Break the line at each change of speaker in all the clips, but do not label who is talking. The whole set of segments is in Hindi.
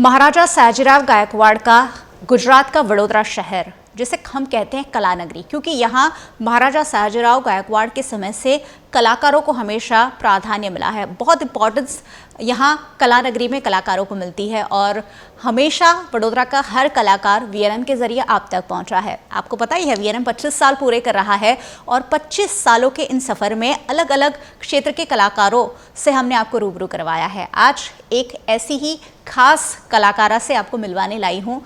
महाराजा सयाजीराव गायकवाड़ का गुजरात का वडोदरा शहर, जिसे हम कहते हैं कला नगरी, क्योंकि यहाँ महाराजा सयाजीराव गायकवाड़ के समय से कलाकारों को हमेशा प्राधान्य मिला है। बहुत इंपॉर्टेंस यहाँ कला नगरी में कलाकारों को मिलती है और हमेशा वडोदरा का हर कलाकार वीएनएम के जरिए आप तक पहुँचा है। आपको पता ही है वीएनएम 25 साल पूरे कर रहा है और 25 सालों के इन सफ़र में अलग अलग क्षेत्र के कलाकारों से हमने आपको रूबरू करवाया है। आज एक ऐसी ही खास कलाकारा से आपको मिलवाने लाई हूँ।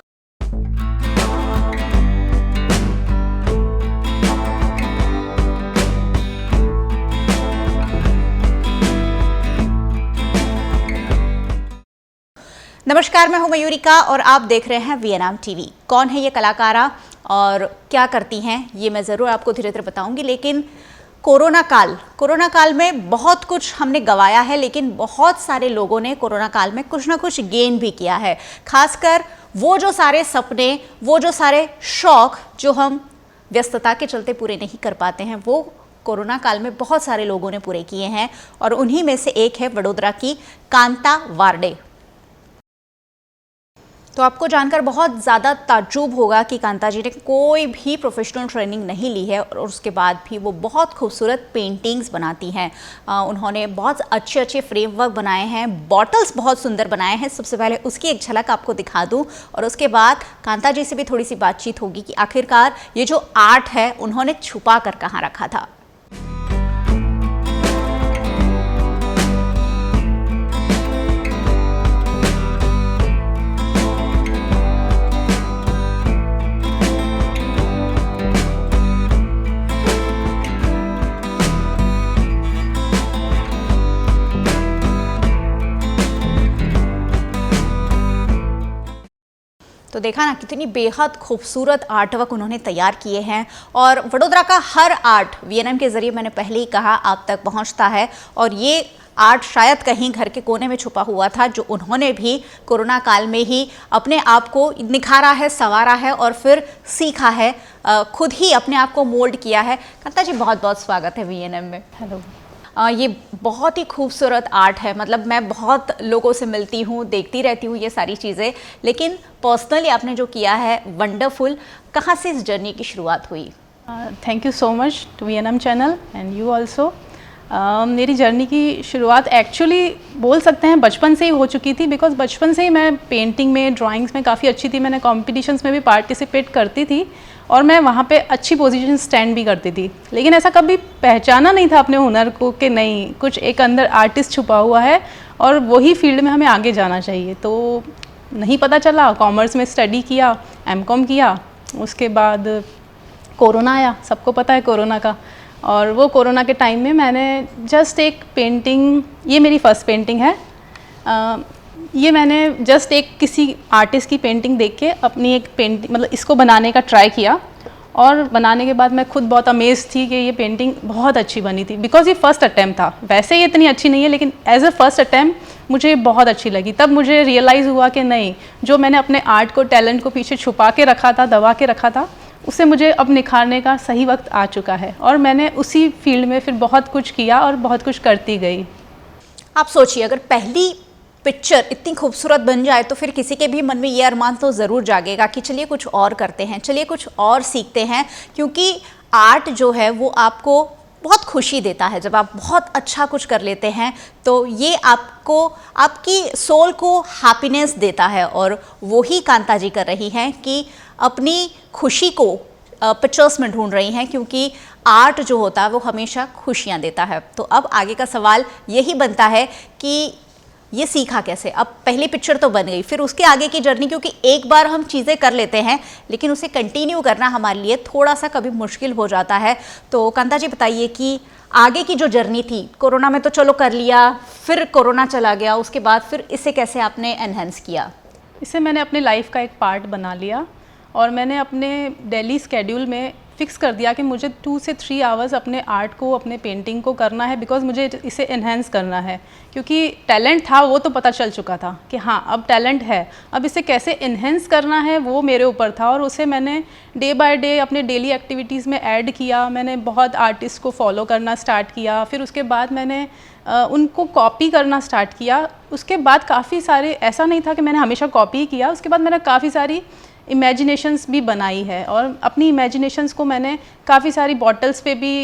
नमस्कार, मैं हूं मयूरिका और आप देख रहे हैं वीएनएम टीवी। कौन है ये कलाकारा और क्या करती हैं, ये मैं ज़रूर आपको धीरे धीरे बताऊंगी। लेकिन कोरोना काल में बहुत कुछ हमने गंवाया है, लेकिन बहुत सारे लोगों ने कोरोना काल में कुछ ना कुछ गेन भी किया है। खासकर वो जो सारे सपने, वो जो सारे शौक जो हम व्यस्तता के चलते पूरे नहीं कर पाते हैं, वो कोरोना काल में बहुत सारे लोगों ने पूरे किए हैं और उन्हीं में से एक है वडोदरा की कांता वार्डे। तो आपको जानकर बहुत ज़्यादा ताज्जुब होगा कि कांता जी ने कोई भी प्रोफेशनल ट्रेनिंग नहीं ली है और उसके बाद भी वो बहुत खूबसूरत पेंटिंग्स बनाती हैं। उन्होंने बहुत अच्छे फ्रेमवर्क बनाए हैं, बॉटल्स बहुत सुंदर बनाए हैं। सबसे पहले उसकी एक झलक आपको दिखा दूं और उसके बाद कांता जी से भी थोड़ी सी बातचीत होगी कि आखिरकार ये जो आर्ट है उन्होंने छुपा कर कहाँ रखा था। तो देखा ना, कितनी बेहद खूबसूरत आर्टवर्क उन्होंने तैयार किए हैं और वडोदरा का हर आर्ट वीएनएम के ज़रिए, मैंने पहले ही कहा, आप तक पहुंचता है। और ये आर्ट शायद कहीं घर के कोने में छुपा हुआ था, जो उन्होंने भी कोरोना काल में ही अपने आप को निखारा है, संवारा है और फिर सीखा है, खुद ही अपने आप को मोल्ड किया है। कांता जी, बहुत बहुत स्वागत है वीएनएम में।
हेलो।
ये बहुत ही खूबसूरत आर्ट है। मतलब मैं बहुत लोगों से मिलती हूँ, देखती रहती हूँ ये सारी चीज़ें, लेकिन पर्सनली आपने जो किया है वंडरफुल। कहाँ से इस जर्नी की शुरुआत हुई?
Thank you so much to VNM channel and you also. मेरी जर्नी की शुरुआत एक्चुअली बोल सकते हैं बचपन से ही हो चुकी थी, बिकॉज बचपन से ही मैं पेंटिंग में, ड्राइंग्स में काफ़ी अच्छी थी। मैंने कॉम्पिटिशन्स में भी पार्टिसिपेट करती थी और मैं वहाँ पे अच्छी पोजीशन स्टैंड भी करती थी। लेकिन ऐसा कभी पहचाना नहीं था अपने हुनर को कि नहीं, कुछ एक अंदर आर्टिस्ट छुपा हुआ है और वही फील्ड में हमें आगे जाना चाहिए। तो नहीं पता चला, कॉमर्स में स्टडी किया, एमकॉम किया, उसके बाद कोरोना आया। सबको पता है कोरोना का। और वो कोरोना के टाइम में मैंने जस्ट एक पेंटिंग, ये मेरी फर्स्ट पेंटिंग है, ये मैंने जस्ट एक किसी आर्टिस्ट की पेंटिंग देख के अपनी एक पेंटिंग, मतलब इसको बनाने का ट्राई किया। और बनाने के बाद मैं खुद बहुत अमेज थी कि ये पेंटिंग बहुत अच्छी बनी थी, बिकॉज ये फर्स्ट अटैम्प्ट था। वैसे ये इतनी अच्छी नहीं है, लेकिन एज अ फर्स्ट अटैम्प्ट मुझे बहुत अच्छी लगी। तब मुझे रियलाइज़ हुआ कि नहीं, जो मैंने अपने आर्ट को, टैलेंट को पीछे छुपा के रखा था, दबा के रखा था, उसे मुझे अब निखारने का सही वक्त आ चुका है। और मैंने उसी फील्ड में फिर बहुत कुछ किया और बहुत कुछ करती गई।
आप सोचिए, अगर पहली पिक्चर इतनी खूबसूरत बन जाए तो फिर किसी के भी मन में ये अरमान तो ज़रूर जागेगा कि चलिए कुछ और करते हैं, चलिए कुछ और सीखते हैं। क्योंकि आर्ट जो है वो आपको बहुत खुशी देता है। जब आप बहुत अच्छा कुछ कर लेते हैं तो ये आपको, आपकी सोल को हैप्पीनेस देता है। और वही कांता जी कर रही हैं कि अपनी खुशी को पिक्चर्स में ढूंढ रही हैं, क्योंकि आर्ट जो होता है वो हमेशा खुशियाँ देता है। तो अब आगे का सवाल यही बनता है कि ये सीखा कैसे? अब पहली पिक्चर तो बन गई, फिर उसके आगे की जर्नी, क्योंकि एक बार हम चीज़ें कर लेते हैं लेकिन उसे कंटिन्यू करना हमारे लिए थोड़ा सा कभी मुश्किल हो जाता है। तो कांता जी बताइए कि आगे की जो जर्नी थी, कोरोना में तो चलो कर लिया, फिर कोरोना चला गया, उसके बाद फिर इसे कैसे आपने एनहेंस किया?
इसे मैंने अपनी लाइफ का एक पार्ट बना लिया और मैंने अपने डेली स्केड्यूल में फ़िक्स कर दिया कि मुझे 2 से 3 आवर्स अपने आर्ट को, अपने पेंटिंग को करना है, बिकॉज मुझे इसे एनहेंस करना है। क्योंकि टैलेंट था वो तो पता चल चुका था कि हाँ अब टैलेंट है, अब इसे कैसे एनहेंस करना है वो मेरे ऊपर था। और उसे मैंने डे बाय डे अपने डेली एक्टिविटीज़ में ऐड किया। मैंने बहुत आर्टिस्ट को फॉलो करना स्टार्ट किया। फिर उसके बाद मैंने उनको कॉपी करना स्टार्ट किया। उसके बाद काफ़ी सारे, ऐसा नहीं था कि मैंने हमेशा कॉपी ही किया, उसके बाद मैंने काफ़ी सारी इमेजिनेशंस भी बनाई है और अपनी इमेजिनेशंस को मैंने काफ़ी सारी बॉटल्स पे भी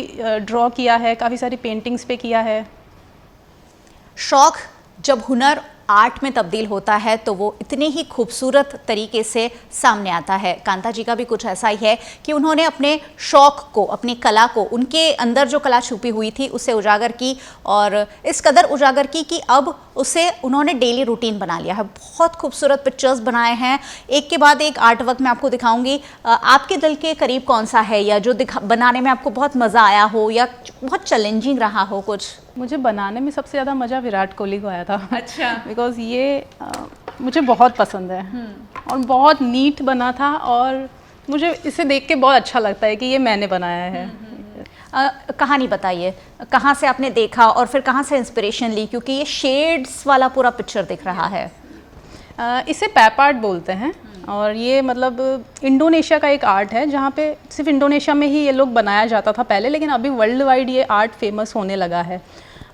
ड्रॉ किया है, काफ़ी सारी पेंटिंग्स पे किया है।
शौक जब हुनर आर्ट में तब्दील होता है तो वो इतने ही खूबसूरत तरीके से सामने आता है। कांता जी का भी कुछ ऐसा ही है कि उन्होंने अपने शौक को, अपनी कला को, उनके अंदर जो कला छुपी हुई थी उसे उजागर की और इस कदर उजागर की कि अब उसे उन्होंने डेली रूटीन बना लिया है। बहुत खूबसूरत पिक्चर्स बनाए हैं, एक के बाद एक आर्ट वर्क मैं आपको दिखाऊंगी। आपके दिल के करीब कौन सा है या जो बनाने में आपको बहुत मज़ा आया हो या बहुत चैलेंजिंग रहा हो कुछ?
मुझे बनाने में सबसे ज़्यादा मज़ा विराट कोहली को आया था।
अच्छा।
बिकॉज़ ये मुझे बहुत पसंद है और बहुत नीट बना था और मुझे इसे देख के बहुत अच्छा लगता है कि ये मैंने बनाया है।
कहानी बताइए, कहाँ से आपने देखा और फिर कहाँ से इंस्पिरेशन ली, क्योंकि ये शेड्स वाला पूरा पिक्चर दिख रहा है।
इसे पैप आर्ट बोलते हैं और ये मतलब इंडोनेशिया का एक आर्ट है जहाँ पे सिर्फ इंडोनेशिया में ही ये लोग बनाया जाता था पहले, लेकिन अभी वर्ल्ड वाइड ये आर्ट फेमस होने लगा है।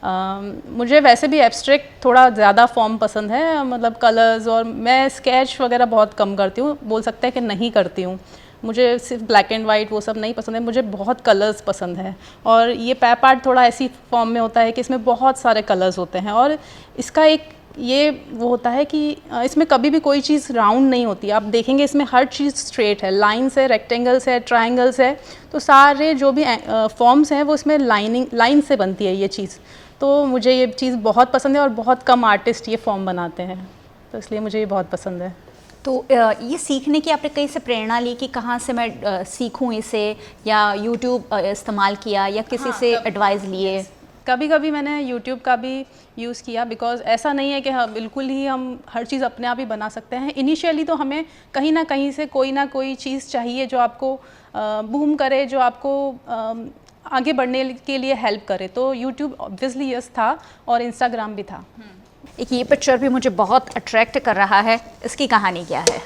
मुझे वैसे भी एब्स्ट्रैक्ट थोड़ा ज़्यादा फॉर्म पसंद है, मतलब कलर्स, और मैं स्केच वगैरह बहुत कम करती हूँ, बोल सकते हैं कि नहीं करती हूँ। मुझे सिर्फ ब्लैक एंड वाइट वो सब नहीं पसंद है, मुझे बहुत कलर्स पसंद है। और ये पैप आर्ट थोड़ा ऐसी फॉर्म में होता है कि इसमें बहुत सारे कलर्स होते हैं और इसका एक ये वो होता है कि इसमें कभी भी कोई चीज़ राउंड नहीं होती। आप देखेंगे इसमें हर चीज़ स्ट्रेट है, लाइन्स है, रेक्टेंगल्स है, ट्रायंगल्स है, तो सारे जो भी फॉर्म्स हैं वो इसमें लाइन से बनती है ये चीज़। तो मुझे ये चीज़ बहुत पसंद है और बहुत कम आर्टिस्ट ये फॉर्म बनाते हैं, तो इसलिए मुझे ये बहुत पसंद है।
तो ये सीखने की आपने कहीं से प्रेरणा ली कि कहाँ से मैं सीखूं इसे, या यूट्यूब इस्तेमाल किया या किसी से एडवाइस लिए?
कभी कभी मैंने यूट्यूब का भी यूज़ किया, बिकॉज़ ऐसा नहीं है कि हाँ बिल्कुल ही हम हर चीज़ अपने आप ही बना सकते हैं। इनिशियली तो हमें कहीं ना कहीं से कोई ना कोई चीज़ चाहिए जो आपको बूम करे, जो आपको आगे बढ़ने के लिए हेल्प करे। तो यूट्यूब ऑब्वियसली यस था और इंस्टाग्राम भी था।
एक ये पिक्चर भी मुझे बहुत अट्रैक्ट कर रहा है, इसकी कहानी क्या है?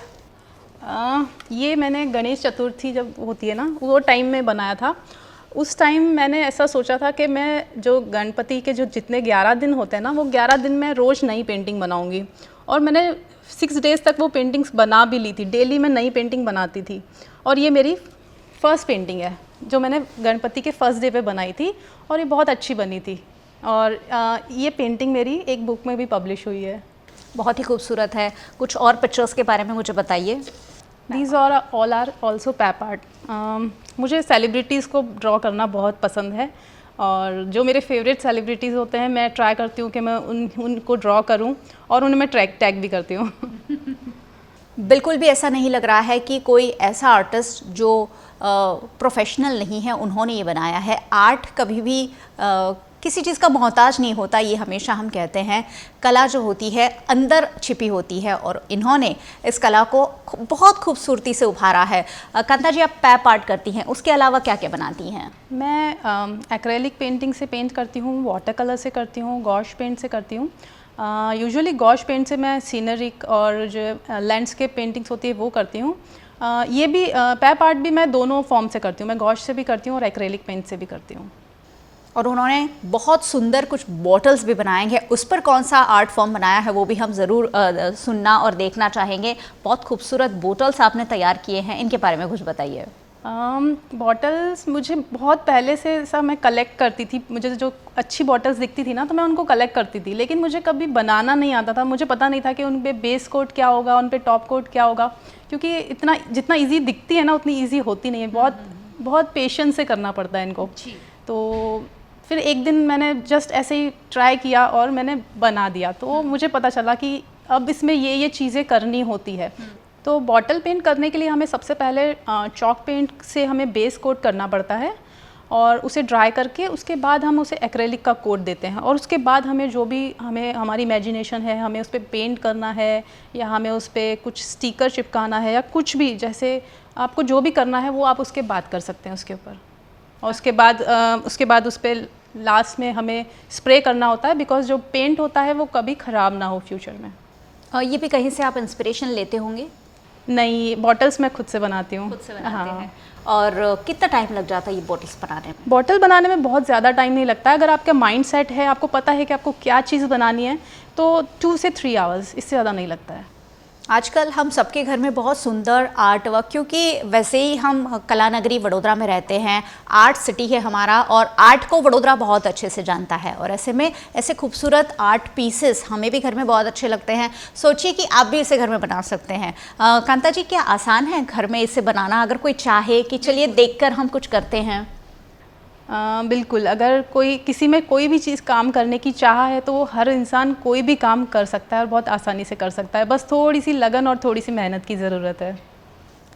ये मैंने गणेश चतुर्थी जब होती है ना, वो टाइम में बनाया था। उस टाइम मैंने ऐसा सोचा था कि मैं जो गणपति के जो जितने 11 दिन होते हैं ना, वो 11 दिन मैं रोज़ नई पेंटिंग बनाऊंगी। और मैंने 6 डेज़ तक वो पेंटिंग्स बना भी ली थी, डेली मैं नई पेंटिंग बनाती थी। और ये मेरी फर्स्ट पेंटिंग है जो मैंने गणपति के फर्स्ट डे पे बनाई थी और ये बहुत अच्छी बनी थी। और ये पेंटिंग मेरी एक बुक में भी पब्लिश हुई है।
बहुत ही खूबसूरत है। कुछ और पिक्चर्स के बारे में मुझे बताइए।
These all are also pop art. मुझे सेलिब्रिटीज़ को ड्रॉ करना बहुत पसंद है और जो मेरे फेवरेट सेलिब्रिटीज़ होते हैं मैं ट्राई करती हूँ कि मैं उनको ड्रॉ करूँ और उन्हें मैं टैग भी करती हूँ।
बिल्कुल भी ऐसा नहीं लग रहा है कि कोई ऐसा आर्टिस्ट जो प्रोफेशनल नहीं है उन्होंने ये बनाया है। आर्ट कभी भी किसी चीज़ का मोहताज नहीं होता, ये हमेशा हम कहते हैं। कला जो होती है अंदर छिपी होती है और इन्होंने इस कला को बहुत खूबसूरती से उभारा है। कांता जी, आप पैप आर्ट करती हैं, उसके अलावा क्या क्या बनाती हैं?
मैं एक्रेलिक पेंटिंग से पेंट करती हूँ, वाटर कलर से करती हूँ, गॉश पेंट से करती हूँ। यूजुअली गॉश पेंट से मैं सीनरिक और जो लैंडस्केप पेंटिंग्स होती है वो करती हूँ। ये भी पैप आर्ट भी मैं दोनों फॉर्म से करती हूँ, मैं गॉश से भी करती हूँ और एक्रेलिक पेंट से भी करती हूँ।
और उन्होंने बहुत सुंदर कुछ बॉटल्स भी बनाएंगे, उस पर कौन सा आर्ट फॉर्म बनाया है वो भी हम ज़रूर सुनना और देखना चाहेंगे। बहुत खूबसूरत बॉटल्स आपने तैयार किए हैं, इनके बारे में कुछ बताइए।
बॉटल्स मुझे बहुत पहले से सब मैं कलेक्ट करती थी। मुझे जो अच्छी बॉटल्स दिखती थी ना तो मैं उनको कलेक्ट करती थी, लेकिन मुझे कभी बनाना नहीं आता था। मुझे पता नहीं था कि उन पे बेस कोट क्या होगा, उन पे टॉप कोट क्या होगा, क्योंकि इतना जितना इजी दिखती है ना उतनी इजी होती नहीं है। बहुत पेशेंस से करना पड़ता है इनको। तो फिर एक दिन मैंने जस्ट ऐसे ही ट्राई किया और मैंने बना दिया, तो मुझे पता चला कि अब इसमें ये चीज़ें करनी होती है। तो बॉटल पेंट करने के लिए हमें सबसे पहले चॉक पेंट से हमें बेस कोट करना पड़ता है और उसे ड्राई करके उसके बाद हम उसे एक्रेलिक का कोट देते हैं। और उसके बाद हमें जो भी हमारी इमेजिनेशन है, हमें उस पर पेंट करना है या हमें उस पर कुछ स्टिकर चिपकाना है या कुछ भी, जैसे आपको जो भी करना है वो आप उसके बाद कर सकते हैं उसके ऊपर। और उसके बाद उस पर लास्ट में हमें स्प्रे करना होता है, बिकॉज जो पेंट होता है वो कभी ख़राब ना हो फ्यूचर में।
ये भी कहीं से आप इंस्पिरेशन लेते होंगे?
नहीं, बॉटल्स मैं खुद से बनाती हूँ।
खुद से बनाते हैं। और कितना टाइम लग जाता है ये बॉटल्स बनाने में?
बॉटल बनाने में बहुत ज़्यादा टाइम नहीं लगता है। अगर आपका माइंड सेट है, आपको पता है कि आपको क्या चीज़ बनानी है, तो 2 से 3 आवर्स, इससे ज़्यादा नहीं लगता है।
आजकल हम सबके घर में बहुत सुंदर आर्ट वर्क, क्योंकि वैसे ही हम कला नगरी वडोदरा में रहते हैं, आर्ट सिटी है हमारा, और आर्ट को वडोदरा बहुत अच्छे से जानता है, और ऐसे में ऐसे खूबसूरत आर्ट पीसेस हमें भी घर में बहुत अच्छे लगते हैं। सोचिए कि आप भी इसे घर में बना सकते हैं। कांता जी, क्या आसान है घर में इसे बनाना, अगर कोई चाहे कि चलिए देखकर हम कुछ करते हैं?
बिल्कुल, अगर कोई किसी में कोई भी चीज़ काम करने की चाह है तो वो हर इंसान कोई भी काम कर सकता है और बहुत आसानी से कर सकता है। बस थोड़ी सी लगन और थोड़ी सी मेहनत की ज़रूरत है।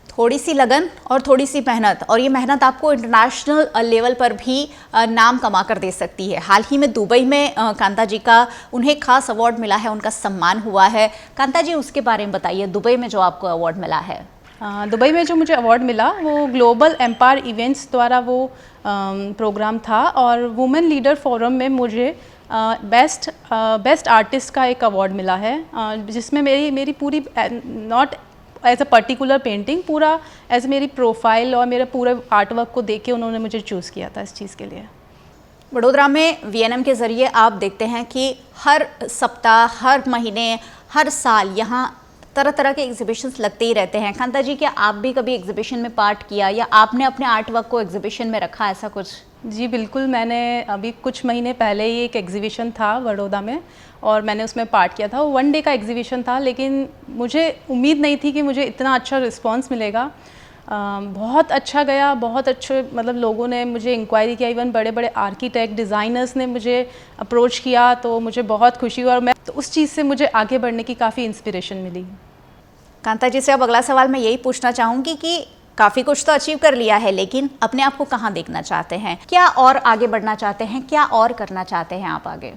थोड़ी सी लगन और थोड़ी सी मेहनत, और ये मेहनत आपको इंटरनेशनल लेवल पर भी नाम कमा कर दे सकती है। हाल ही में दुबई में कांता जी का उन्हें खास अवार्ड मिला है, उनका सम्मान हुआ है। कांता जी, उसके बारे में बताइए, दुबई में जो आपको अवार्ड मिला है।
दुबई में जो मुझे अवार्ड मिला वो ग्लोबल एम्पायर इवेंट्स द्वारा वो प्रोग्राम था, और वुमेन लीडर फोरम में मुझे बेस्ट आर्टिस्ट का एक अवार्ड मिला है, जिसमें मेरी पूरी not as a particular painting, पूरा एज मेरी प्रोफाइल और मेरा पूरा आर्ट वर्क को देख के उन्होंने मुझे चूज़ किया था इस चीज़ के लिए।
वडोदरा में वीएनएम के ज़रिए आप देखते हैं कि हर सप्ताह, हर महीने, हर साल यहाँ तरह तरह के एग्जीबिशंस लगते ही रहते हैं। कांता जी, क्या आप भी कभी एग्जीबिशन में पार्ट किया, या आपने अपने आर्ट वर्क को एग्जीबिशन में रखा, ऐसा कुछ?
जी बिल्कुल, मैंने अभी कुछ महीने पहले ही एक एग्जीबिशन था बड़ौदा में, और मैंने उसमें पार्ट किया था। वो 1 डे का एग्जीबिशन था, लेकिन मुझे उम्मीद नहीं थी कि मुझे इतना अच्छा रिस्पांस मिलेगा। बहुत अच्छा गया, बहुत अच्छे, मतलब लोगों ने मुझे इंक्वायरी किया, इवन बड़े बड़े आर्किटेक्ट, डिज़ाइनर्स ने मुझे अप्रोच किया, तो मुझे बहुत खुशी हुई, और मैं तो उस चीज़ से मुझे आगे बढ़ने की काफ़ी इंस्पिरेशन मिली।
कांता जी से अब अगला सवाल मैं यही पूछना चाहूँगी कि काफ़ी कुछ तो अचीव कर लिया है, लेकिन अपने आप को कहाँ देखना चाहते हैं? क्या और आगे बढ़ना चाहते हैं? क्या और करना चाहते हैं आप आगे?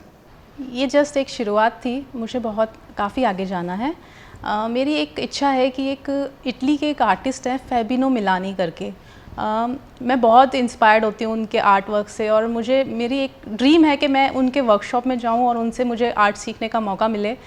ये जस्ट एक शुरुआत थी, मुझे बहुत काफ़ी आगे जाना है। मेरी एक इच्छा है कि एक इटली के एक आर्टिस्ट हैं फैबिनो मिलानी करके, मैं बहुत इंस्पायर्ड होती हूँ उनके आर्ट वर्क से, और मेरी एक ड्रीम है कि मैं उनके वर्कशॉप में जाऊँ और उनसे मुझे आर्ट सीखने का मौका मिले।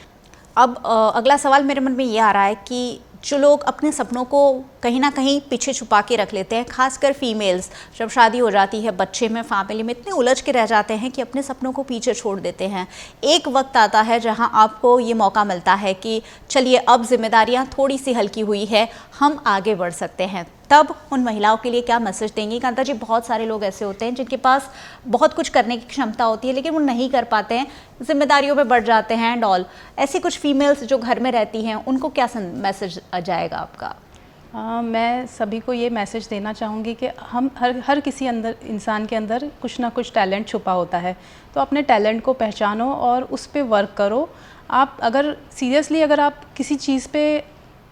अब अगला सवाल मेरे मन में ये आ रहा है कि जो लोग अपने सपनों को कहीं ना कहीं पीछे छुपा के रख लेते हैं, खासकर फीमेल्स, जब शादी हो जाती है, बच्चे में, फैमिली में, इतने उलझ के रह जाते हैं कि अपने सपनों को पीछे छोड़ देते हैं। एक वक्त आता है जहां आपको ये मौका मिलता है कि चलिए अब जिम्मेदारियां थोड़ी सी हल्की हुई है, हम आगे बढ़ सकते हैं, तब उन महिलाओं के लिए क्या मैसेज देंगी? कांता जी, बहुत सारे लोग ऐसे होते हैं जिनके पास बहुत कुछ करने की क्षमता होती है, लेकिन वो नहीं कर पाते हैं, जिम्मेदारियों में बढ़ जाते हैं एंड ऑल। ऐसी कुछ फीमेल्स जो घर में रहती हैं, उनको क्या मैसेज जाएगा आपका?
मैं सभी को ये मैसेज देना चाहूँगी कि हम हर किसी इंसान के अंदर कुछ ना कुछ टैलेंट छुपा होता है, तो अपने टैलेंट को पहचानो और उस पर वर्क करो। आप अगर सीरियसली अगर आप किसी चीज़ पे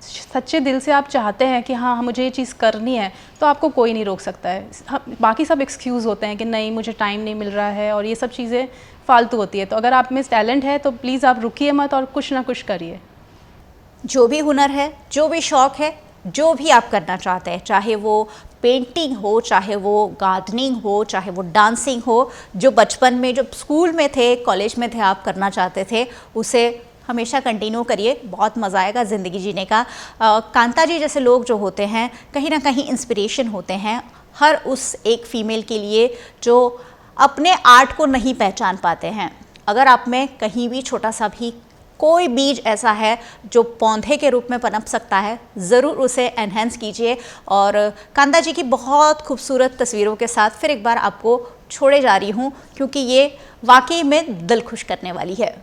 सच्चे दिल से आप चाहते हैं कि हाँ मुझे ये चीज़ करनी है, तो आपको कोई नहीं रोक सकता है। बाकी सब एक्सक्यूज़ होते हैं कि नहीं मुझे टाइम नहीं मिल रहा है, और ये सब चीज़ें फालतू होती है। तो अगर आप में टैलेंट है तो प्लीज़ आप रुकिए मत और कुछ ना कुछ करिए।
जो भी हुनर है, जो भी शौक़ है, जो भी आप करना चाहते हैं, चाहे वो पेंटिंग हो, चाहे वो गार्डनिंग हो, चाहे वो डांसिंग हो, जो बचपन में, जब स्कूल में थे, कॉलेज में थे, आप करना चाहते थे, उसे हमेशा कंटिन्यू करिए, बहुत मज़ा आएगा ज़िंदगी जीने का। कांता जी जैसे लोग जो होते हैं, कहीं ना कहीं इंस्पिरेशन होते हैं हर उस एक फ़ीमेल के लिए जो अपने आर्ट को नहीं पहचान पाते हैं। अगर आप में कहीं भी छोटा सा भी कोई बीज ऐसा है जो पौधे के रूप में पनप सकता है, ज़रूर उसे एनहेंस कीजिए। और कांता जी की बहुत खूबसूरत तस्वीरों के साथ फिर एक बार आपको छोड़े जा रही हूँ, क्योंकि ये वाकई में दिल खुश करने वाली है।